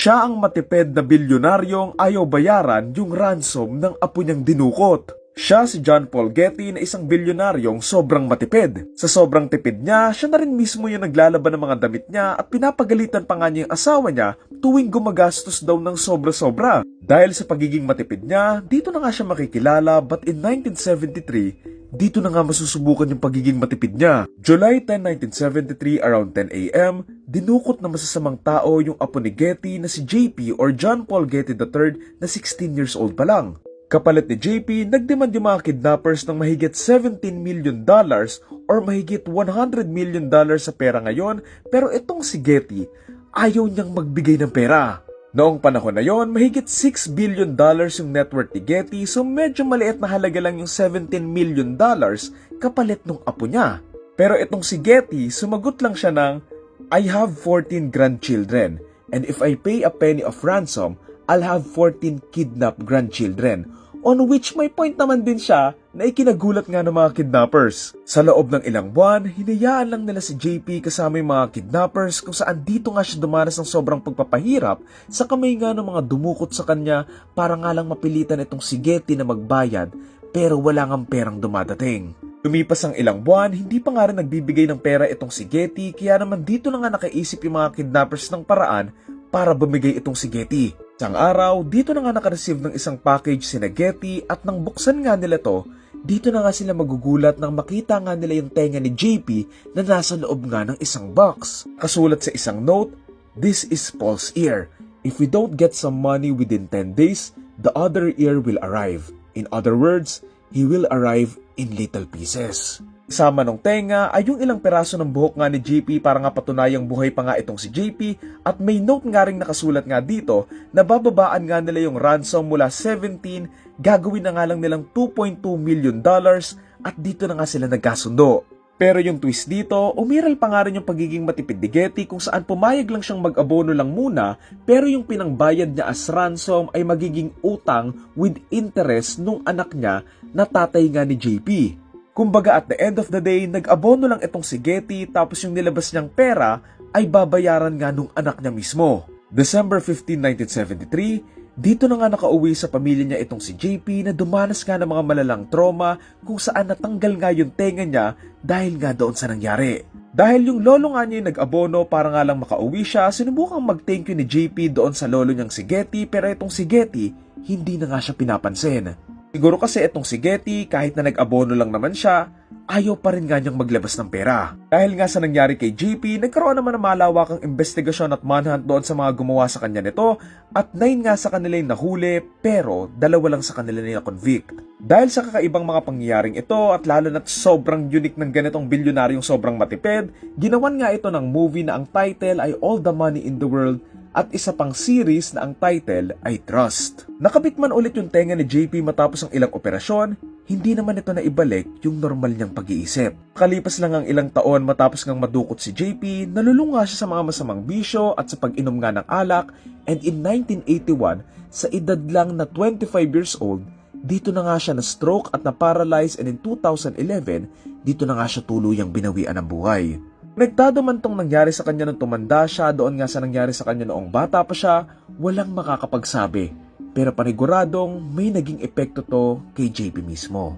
Siya ang matipid na bilyonaryong ayaw bayaran yung ransom ng apo niyang dinukot. Siya si John Paul Getty na isang bilyonaryong sobrang matipid. Sa sobrang tipid niya, siya na rin mismo yung naglalaban ng mga damit niya at pinapagalitan pa nga niya yung asawa niya tuwing gumagastos daw ng sobra-sobra. Dahil sa pagiging matipid niya, dito na nga siya makikilala, but in 1973, dito na nga masusubukan yung pagiging matipid niya. July 10, 1973, around 10 a.m., dinukot na masasamang tao yung apo ni Getty na si JP or John Paul Getty III na 16 years old pa lang. Kapalit ni JP, nagdemand yung mga kidnappers ng mahigit $17 million or mahigit $100 million sa pera ngayon, pero itong si Getty, ayaw niyang magbigay ng pera. Noong panahon na yon, mahigit $6 billion yung net worth ni Getty, so medyo maliit na halaga lang yung $17 million kapalit nung apo niya. Pero itong si Getty, sumagot lang siya ng, I have 14 grandchildren, and if I pay a penny of ransom, I'll have 14 kidnapped grandchildren. On which may point naman din siya na ikinagulat nga ng mga kidnappers. Sa loob ng ilang buwan, hinayaan lang nila si JP kasama yung mga kidnappers kung saan dito nga siya dumanas ng sobrang pagpapahirap sa kamay nga ng mga dumukot sa kanya para nga lang mapilitan itong si Getty na magbayad pero wala ngang perang dumadating. Lumipas ang ilang buwan, hindi pa nga rin nagbibigay ng pera itong si Getty kaya naman dito na nga nakaisip yung mga kidnappers ng paraan para bumigay itong si Getty. Isang araw, dito na nga nakareceive ng isang package si Getty at nang buksan nga nila to, dito na nga sila magugulat nang makita nga nila yung tenga ni JP na nasa loob nga ng isang box. Kasulat sa isang note, "This is Paul's ear. If we don't get some money within 10 days, the other ear will arrive. In other words, he will arrive in little pieces." Kasama ng tenga ay yung ilang peraso ng buhok nga ni JP para nga patunayang buhay pa nga itong si JP at may note nga ring nakasulat nga dito na bababaan nga nila yung ransom mula 17, gagawin na nga lang nilang $2.2 million at dito na nga sila nagkasundo. Pero yung twist dito, umiral pa nga rin yung pagiging matipid ni Getty kung saan pumayag lang siyang mag-abono lang muna pero yung pinangbayad niya as ransom ay magiging utang with interest nung anak niya na tatay nga ni JP. Kumbaga at the end of the day, nag-abono lang itong si Getty tapos yung nilabas niyang pera ay babayaran nga nung anak niya mismo. December 15, 1973, dito na nga nakauwi sa pamilya niya itong si JP na dumanas nga ng mga malalang trauma kung saan natanggal nga yung tenga niya dahil nga doon sa nangyari. Dahil yung lolo nga niya yung nag-abono para nga lang makauwi siya, sinubukang mag-thank you ni JP doon sa lolo niyang si Getty pero itong si Getty hindi na nga siya pinapansin. Siguro kasi itong si Getty, kahit na nag-abono lang naman siya, ayaw pa rin nga niyang maglabas ng pera. Dahil nga sa nangyari kay JP, nagkaroon naman ng malawakang investigasyon at manhunt doon sa mga gumawa sa kanya nito at 9 nga sa kanila yung nahuli pero 2 lang sa kanila na convict. Dahil sa kakaibang mga pangyayaring ito at lalo na't sobrang unique ng ganitong bilyonaryong sobrang matipid, ginawan nga ito ng movie na ang title ay All the Money in the World at isa pang series na ang title ay Trust. Nakabit man ulit yung tenga ni JP matapos ang ilang operasyon, hindi naman ito na ibalik yung normal niyang pag-iisip. Kalipas lang ang ilang taon matapos ngang madukot si JP, nalulunga siya sa mga masamang bisyo at sa pag-inom nga ng alak, and in 1981, sa edad lang na 25 years old, dito na nga siya na-stroke at na-paralyze, and in 2011, dito na nga siya tuluyang binawian ng buhay. Konektado man tong nangyari sa kanya nung tumanda siya doon nga sa nangyari sa kanya noong bata pa siya, walang makakapagsabi. Pero paniguradong may naging epekto to kay JP mismo.